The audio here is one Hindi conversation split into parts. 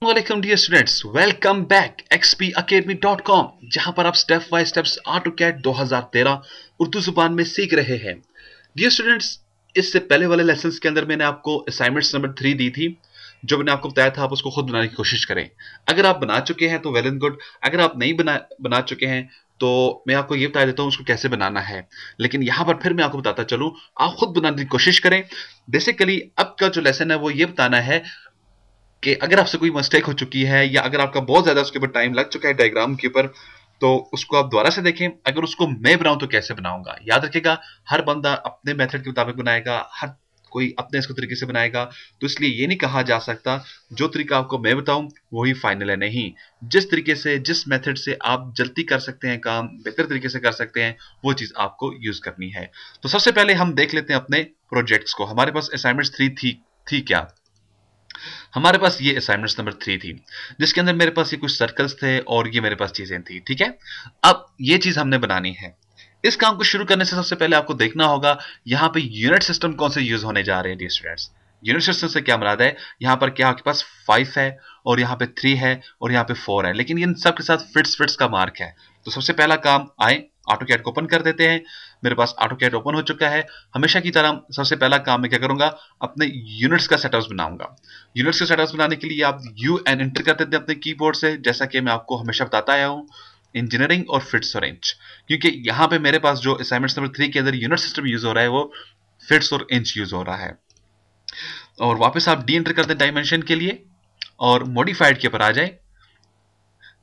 वालेकुम dear students, welcome back xpacademy.com, जहां पर आप step by steps AutoCAD 2013 Urdu जुबान में सीख रहे हैं। डियर स्टूडेंट्स, इससे पहले वाले लेसन्स के अंदर मैंने आपको असाइनमेंट्स नंबर 3 दी थी, जो मैंने आपको बताया था आप उसको खुद बनाने की कोशिश करें। अगर आप बना चुके हैं तो वेल एंड गुड, अगर आप नहीं बना चुके हैं तो मैं आपको ये बता देता हूँ उसको कैसे बनाना है। लेकिन यहाँ पर फिर मैं आपको बताता चलूँ, आप खुद बनाने की कोशिश करें। बेसिकली अब का जो लेसन है वो ये बताना है कि अगर आपसे कोई मिस्टेक हो चुकी है या अगर आपका बहुत ज्यादा उसके ऊपर टाइम लग चुका है डायग्राम के ऊपर, तो उसको आप दोबारा से देखें। अगर उसको मैं बनाऊं तो कैसे बनाऊंगा, याद रखिएगा हर बंदा अपने मेथड के मुताबिक बनाएगा, हर कोई अपने इसको तरीके से बनाएगा। तो इसलिए ये नहीं कहा जा सकता जो तरीका आपको मैं बताऊं वही फाइनल है, नहीं। जिस तरीके से, जिस मेथड से आप जल्दी कर सकते हैं काम, बेहतर तरीके से कर सकते हैं, वो चीज आपको यूज करनी है। तो सबसे पहले हम देख लेते हैं अपने प्रोजेक्ट्स को। हमारे पास असाइनमेंट 3 थी क्या? हमारे पास ये असाइनमेंट नंबर 3 थी, जिसके अंदर मेरे पास ये कुछ सर्कल्स थे और ये मेरे पास चीजें थी। ठीक है, अब ये चीज हमने बनानी है। इस काम को शुरू करने से सबसे पहले आपको देखना होगा यहाँ पे यूनिट सिस्टम कौन से यूज होने जा रहे हैं डियर स्टूडेंट्स। यूनिट सिस्टम से क्या मुराद है, यहाँ पर क्या आपके पास 5 है और यहाँ पे 3 है और यहाँ पे 4 है, लेकिन इन सब के साथ फिट्स फिट्स का मार्क है। तो सबसे पहला काम, आए AutoCAD को ओपन कर देते हैं। मेरे पास AutoCAD ओपन हो चुका है। हमेशा की तरह सबसे पहला काम मैं क्या करूंगा, अपने यूनिट्स का सेटअप बनाऊंगा। यूनिट्स के सेटअप बनाने के लिए आप यू एन एंटर कर देते हैं अपने कीबोर्ड से, जैसा कि मैं आपको हमेशा बताता आया हूं, इंजीनियरिंग और फिट्स और इंच। क्योंकि यहाँ पे मेरे पास जो असाइनमेंट नंबर 3 के अंदर यूनिट सिस्टम यूज हो रहा है वो फिट्स और इंच यूज हो रहा है। और वापस आप डी एंटर कर दें डायमेंशन के लिए और मॉडिफाइड के ऊपर आ जाए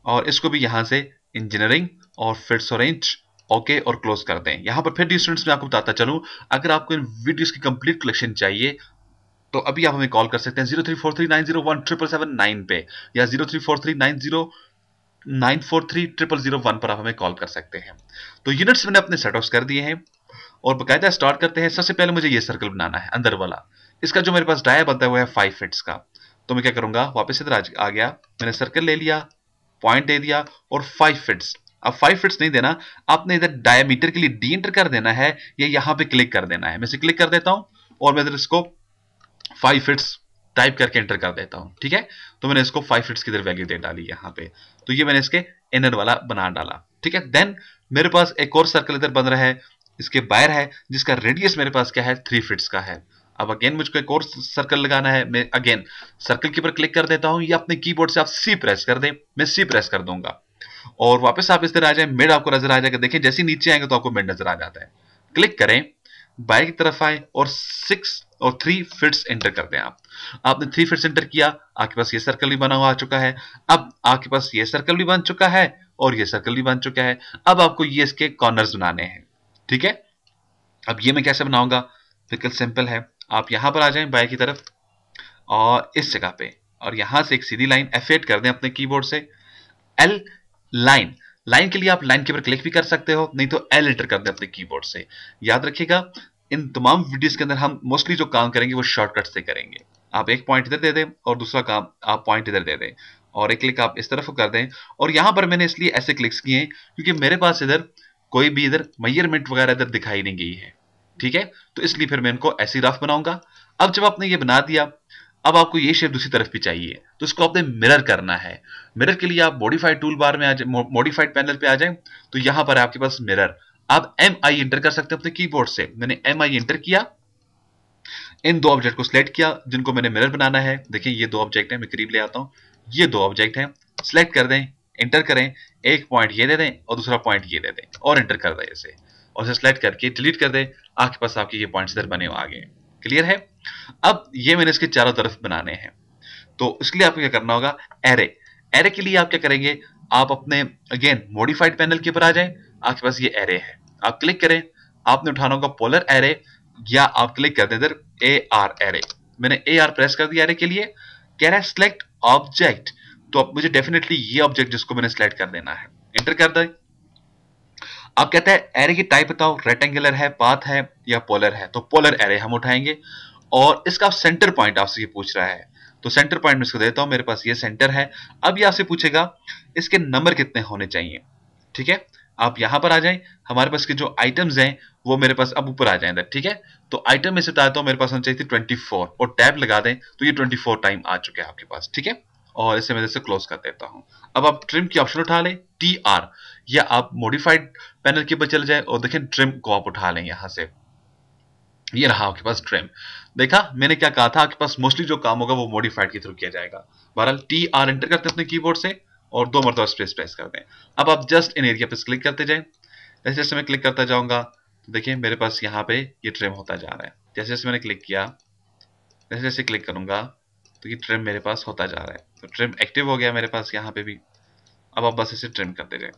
और इसको भी यहां से इंजीनियरिंग और फिट्स और इंच ओके और क्लोज कर दें। यहां पर फिर स्टूडेंट्स मैं आपको बताता चलूं, अगर आपको इन वीडियोस की कंप्लीट कलेक्शन चाहिए तो अभी आप हमें कॉल कर सकते हैं 0343901779 पे, या 034390943001 पर आप हमें कॉल कर सकते हैं। तो यूनिट्स मैंने अपने सेटअप्स कर दिए हैं और बकायदा स्टार्ट करते हैं। सबसे पहले मुझे ये सर्कल बनाना है अंदर वाला। इसका जो मेरे पास डाया बनता है वो है 5 फिट्स का। तो मैं क्या करूंगा, वापस इधर आ गया, मैंने सर्कल ले लिया, पॉइंट दे दिया और 5 फिट्स। अब 5 फिट्स नहीं देना, आपने इधर डायमीटर के लिए डी एंटर कर देना है या यहां पे क्लिक कर देना है। मैं इसे क्लिक कर देता हूं और मैं इधर इसको 5 फिट्स टाइप करके एंटर कर देता हूं। ठीक है, तो मैंने इसको 5 फिट्स की इधर वैल्यू दे डाली यहां पे। तो ये मैंने इसके इनर वाला बना डाला। ठीक है, देन मेरे पास एक और सर्कल इधर बन रहा है, इसके बाहर है, जिसका रेडियस मेरे पास क्या है, 3 फिट्स का है। अब अगेन मुझको एक और सर्कल लगाना है। मैं अगेन सर्कल के ऊपर क्लिक कर देता हूं या अपने कीबोर्ड से आप सी प्रेस कर दें, मैं सी प्रेस कर दूंगा और वापस आप इस तरह आ जाए, मिड आपको नजर आ जाएगा। देखिए जैसे नीचे आएंगे तो आपको मिड नजर आ जाता है। क्लिक करें, बाएं की तरफ आए और 6 और 3 फिट्स एंटर कर दें। आपने 3 फिट्स एंटर किया, आपके पास ये सर्कल भी बना हुआ आ चुका है। अब आपके पास ये सर्कल भी बन चुका है और ये सर्कल भी बन चुका है। अब आपको ये इसके कॉर्नर्स बनाने हैं। ठीक है, अब ये मैं कैसे बनाऊंगा, बिल्कुल सिंपल है। आप यहां पर आ जाएं बाएं की तरफ और इस जगह पे, और यहां से एक सीधी लाइन F8 कर दें अपने कीबोर्ड से। एल लाइन, लाइन के लिए आप लाइन के ऊपर क्लिक भी कर सकते हो, नहीं तो एल एंटर कर दें अपने कीबोर्ड से। याद रखिएगा इन तमाम वीडियोस के अंदर हम मोस्टली जो काम करेंगे वो शॉर्टकट से करेंगे। आप एक पॉइंट इधर दे दें और दूसरा काम आप पॉइंट इधर दे दें और एक क्लिक आप इस तरफ कर दें। और यहां पर मैंने इसलिए ऐसे क्लिक्स किए हैं क्योंकि मेरे पास इधर कोई भी इधर मेजरमेंट वगैरह इधर दिखाई नहीं गई है। ठीक है, तो इसलिए फिर मैं इनको ऐसी रफ बनाऊंगा। अब जब आपने ये बना दिया, अब आपको ये शेप दूसरी तरफ भी चाहिए, तो इसको आपने मिरर करना है। मिरर के लिए आप मॉडिफाइड टूल बार में आ जाए, मॉडिफाइड पैनल पे आ जाए, तो यहां पर आपके पास मिरर, आप एम आई एंटर कर सकते हैं अपने कीबोर्ड से। मैंने एम आई एंटर किया, इन दो ऑब्जेक्ट को सिलेक्ट किया जिनको मैंने मिरर बनाना है। देखिए ये दो ऑब्जेक्ट है, मैं करीब ले आता हूं, ये दो ऑब्जेक्ट है। सिलेक्ट कर दें, एंटर करें, एक पॉइंट ये दे दें और दूसरा पॉइंट ये दे दें और एंटर कर दें इसे, और इसे सिलेक्ट करके डिलीट कर दें। आपके पास आपके ये पॉइंट्स इधर बने हुए आ गए। क्लियर है? अब ये मैंने इसके चारों तरफ बनाने हैं, तो इसके लिए आपको क्या करना होगा, एरे। एरे के लिए आप क्या करेंगे, आप अपने अगेन मॉडिफाइड पैनल के ऊपर आ जाएं, आपके पास ये एरे है, आप क्लिक करें। आपने उठाना होगा पोलर एरे या आप क्लिक कर दें इधर ए आर एरे। मैंने ए आर प्रेस कर दिया एरे के लिए। कह रहा है सिलेक्ट ऑब्जेक्ट, तो अब मुझे डेफिनेटली ये ऑब्जेक्ट जिसको मैंने सिलेक्ट कर देना है, एंटर कर दें। आप कहते हैं एरे की टाइप बताओ, रेक्टेंगुलर है, पाथ है या पोलर है, तो पोलर एरे हम उठाएंगे। और इसका सेंटर पॉइंट आपसे ये पूछ रहा है, तो सेंटर पॉइंट मैं इसको देता हूं, मेरे पास ये सेंटर है। अब ये आपसे पूछेगा इसके नंबर कितने होने चाहिए। ठीक है, आप यहां पर आ जाएं, हमारे पास के जो आइटम्स हैं वो मेरे पास अब ऊपर आ जाए। ठीक है, तो आइटम में से बताता हूं, मेरे पास होनी चाहिए थी 24 और टैब लगा दें तो ये 24 टाइम आ चुके हैं आपके पास। ठीक है, और इसे मैं जैसे क्लोज कर देता हूं। अब आप ट्रिम की ऑप्शन उठा लें, TR, या आप मॉडिफाइड पैनल के ऊपर चले जाए और देखें ट्रिम को आप उठा लें यहां से। ये रहा आपके पास ट्रिम। देखा मैंने क्या कहा था, आपके पास मोस्टली जो काम होगा वो मॉडिफाइड के थ्रू किया जाएगा। बहरहाल TR एंटर करते हैं अपने कीबोर्ड से और 2 मरतबा स्पेस प्रेस कर दें। अब आप जस्ट इन एरिया पे क्लिक करते जाएं। जैसे जैसे मैं क्लिक करता जाऊंगा तो देखिए मेरे पास यहाँ पे ये ट्रिम होता जा रहा है। जैसे जैसे मैंने क्लिक किया, जैसे जैसे क्लिक करूंगा तो ये ट्रिम मेरे पास होता जा रहा है। तो ट्रिम एक्टिव हो गया मेरे पास यहाँ पे भी। अब आप बस इसे ट्रिम करते जाए।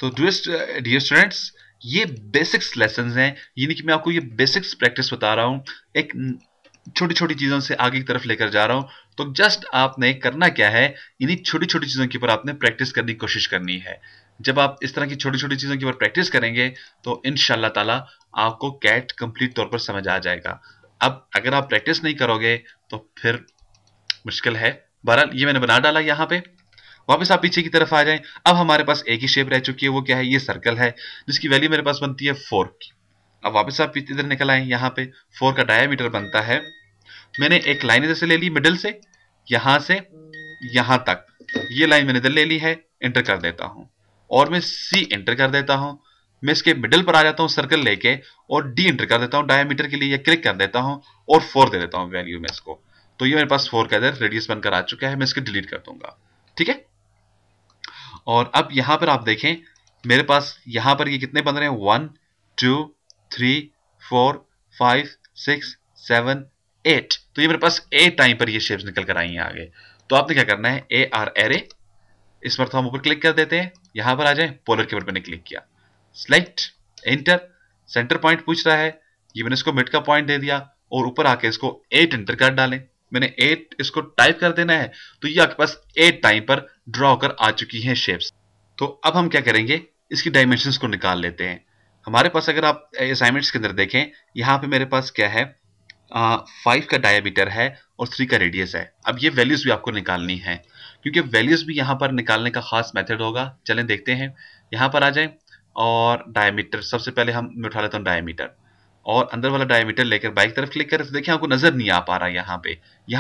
तो डियर स्टूडेंट्स, ये बेसिक्स लेसन्स हैं, यानी कि मैं आपको ये बेसिक्स प्रैक्टिस बता रहा हूँ, एक छोटी छोटी चीजों से आगे की तरफ लेकर जा रहा हूँ। तो जस्ट आपने करना क्या है, इन्हीं छोटी छोटी चीजों के ऊपर आपने प्रैक्टिस करने की कोशिश करनी है। जब आप इस तरह की छोटी छोटी चीजों के ऊपर प्रैक्टिस करेंगे तो इंशाल्लाह ताला आपको कैट कंप्लीट तौर पर समझ आ जाएगा। अब अगर आप प्रैक्टिस नहीं करोगे तो फिर मुश्किल है। बहरहाल ये मैंने बना डाला यहाँ पे। वापस आप पीछे की तरफ आ जाएं। अब हमारे पास एक ही शेप रह चुकी है, वो क्या है, ये सर्कल है जिसकी वैल्यू मेरे पास बनती है 4 की। अब वापस आप इधर निकल आए, यहाँ पे 4 का डायमीटर बनता है। मैंने एक लाइन इधर से ले ली, मिडिल से यहां से यहां तक, ये लाइन मैंने इधर ले ली है। एंटर कर देता हूं और मैं C एंटर कर देता हूं। मैं इसके मिडिल पर आ जाता हूं सर्कल लेके और D एंटर कर देता हूं डायमीटर के लिए, या क्लिक कर देता हूं और 4 दे देता हूं वैल्यू में इसको। तो ये मेरे पास 4 का इधर रेडियस बनकर आ चुका है। मैं इसको डिलीट कर दूंगा, ठीक है। और अब यहां पर आप देखें मेरे पास यहां पर ये कितने बन रहे हैं, 1 2 3 4 5 6 7 8। तो ये मेरे पास 8 टाइम पर ये शेप्स निकल कर आई हैं आगे। तो आपने क्या करना है, AR एरे, इस पर तो हम ऊपर क्लिक कर देते हैं। यहां पर आ जाए, पोलर के ऊपर मैंने क्लिक किया, सिलेक्ट, एंटर, सेंटर पॉइंट पूछ रहा है, ये मैंने इसको मिड का पॉइंट दे दिया और ऊपर आके इसको 8 एंटर कर डालें। मैंने 8 इसको टाइप कर देना है। तो ये आपके पास 8 टाइम पर ड्रॉ होकर आ चुकी हैं शेप्स। तो अब हम क्या करेंगे, इसकी डायमेंशंस को निकाल लेते हैं। हमारे पास अगर आप असाइनमेंट्स के अंदर देखें, यहाँ पे मेरे पास क्या है, 5 का डायमीटर है और 3 का रेडियस है। अब ये वैल्यूज भी आपको निकालनी है, क्योंकि वैल्यूज भी यहाँ पर निकालने का खास मेथड होगा। चलें देखते हैं, यहाँ पर आ जाए और डायमीटर सबसे पहले मैं उठा लेता हूँ डायमीटर, और अंदर वाला डायमीटर लेकर बाइक तरफ क्लिक करें तो देखिए आपको नजर नहीं आ पा रहा यहाँ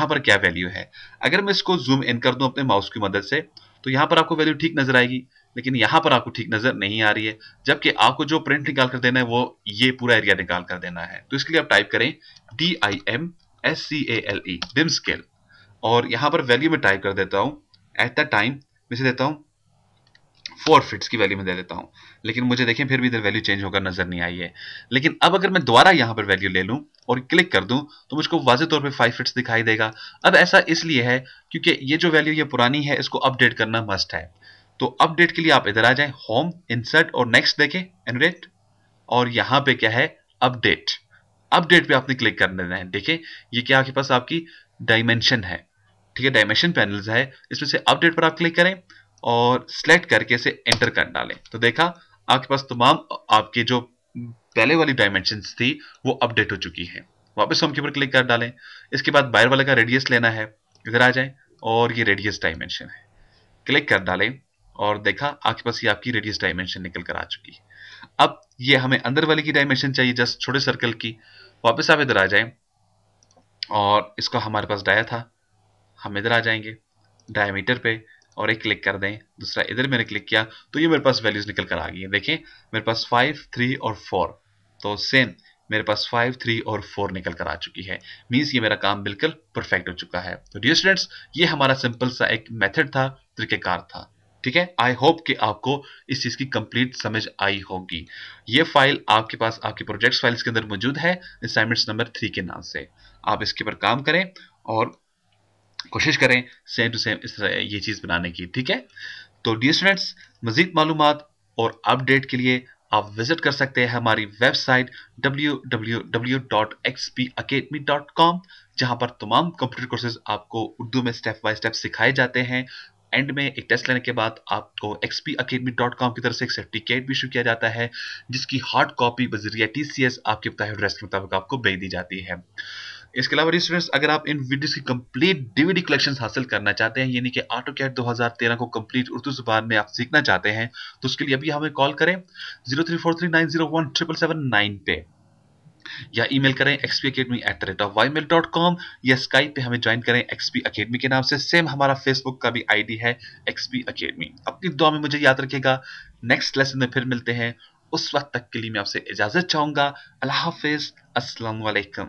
पर क्या वैल्यू है। अगर मैं इसको जूम इन कर दूं अपने माउस की मदद से तो यहाँ पर आपको वैल्यू ठीक नजर आएगी, लेकिन यहाँ पर आपको ठीक नजर नहीं आ रही है। जबकि आपको जो प्रिंट निकाल कर देना है वो ये पूरा एरिया निकाल कर देना है। तो इसके लिए आप टाइप करें DIMSCALE, डिम स्केल, और यहाँ पर वैल्यू में टाइप कर देता हूँ एट द टाइम, मैं से देता हूँ 4 फिट्स की वैल्यू में दे देता हूं। लेकिन मुझे देखें फिर भी इधर वैल्यू चेंज होकर नजर नहीं आई है। लेकिन अब अगर मैं दोबारा यहां पर वैल्यू ले लूं और क्लिक कर दूं तो मुझको वाज़ेह तौर पे 5 फिट्स दिखाई देगा। अब ऐसा इसलिए है क्योंकि ये जो वैल्यू ये पुरानी है, इसको अपडेट करना मस्ट है। तो अपडेट के लिए आप इधर आ जाएं, होम, इंसर्ट और नेक्स्ट देखें, एनरेट, और यहां पे क्या है, अपडेट। अपडेट पे आपने क्लिक कर देना है। देखें ये क्या आपके पास आपकी डायमेंशन है, ठीक है, डायमेंशन पैनल्स है, इसमें से अपडेट पर आप क्लिक करें और सिलेक्ट करके इसे एंटर कर डालें। तो देखा आपके पास तमाम आपके जो पहले वाली डायमेंशंस थी वो अपडेट हो चुकी है। वापस होम के ऊपर क्लिक कर डालें। इसके बाद बाहर वाले का रेडियस लेना है, इधर आ जाए और ये रेडियस डायमेंशन है, क्लिक कर डालें और देखा आपके पास ये आपकी रेडियस डायमेंशन निकल कर आ चुकी है। अब ये हमें अंदर वाले की डायमेंशन चाहिए, जस्ट छोटे सर्कल की। वापस आप इधर आ जाएं और इसको हमारे पास डाया था, हम इधर आ जाएंगे डायमीटर पे और एक क्लिक कर दें, दूसरा इधर मैंने क्लिक किया तो ये मेरे पास वैल्यूज निकल कर आ गई है। देखें मेरे पास 5 3 और 4, तो सेम मेरे पास 5 3 और 4 निकल कर आ चुकी है। मींस ये मेरा काम बिल्कुल परफेक्ट हो चुका है। तो डियर स्टूडेंट्स, ये हमारा सिंपल सा एक मेथड था, तरीकेकार था, ठीक है। आई होप कि आपको इस चीज की कंप्लीट समझ आई होगी। ये फाइल आपके पास आपकी प्रोजेक्ट्स फाइल्स के अंदर मौजूद है, असाइनमेंट्स नंबर 3 के नाम से। आप इसके ऊपर काम करें और कोशिश करें सेम टू सेम इस तरह ये चीज बनाने की, ठीक है। तो डियर स्टूडेंट्स, मजीद मालूमात और अपडेट के लिए आप विजिट कर सकते हैं हमारी वेबसाइट www.xpacademy.com, जहां पर तमाम कंप्यूटर कोर्सेज आपको उर्दू में स्टेप बाय स्टेप सिखाए जाते हैं। एंड में एक टेस्ट लेने के बाद आपको xpacademy.com की तरफ से एक सर्टिफिकेट भी इशू किया जाता है, जिसकी हार्ड कॉपी बजरिया TCS आपके बताए एड्रेस के मुताबिक आपको भेज दी जाती है। इसके अलावा स्टूडेंट्स, अगर आप इन वीडियोस की कंप्लीट DVD कलेक्शंस हासिल करना चाहते हैं, यानी कि AutoCAD 2013 को कंप्लीट उर्दू जुबान में आप सीखना चाहते हैं, तो उसके लिए अभी हमें कॉल करें 0343901779 पे। या ईमेल करें xpacademy@ymail.com, या स्काइप पे हमें ज्वाइन करें एक्सपी अकेडमी के नाम से। सेम हमारा फेसबुक का भी आईडी है एक्सपी अकेडमी। अपनी दुआ में मुझे याद रखिएगा। नेक्स्ट लेसन में फिर मिलते हैं। उस वक्त तक के लिए मैं आपसे इजाजत चाहूंगा। अल्लाह हाफिज, अस्सलाम वालेकुम।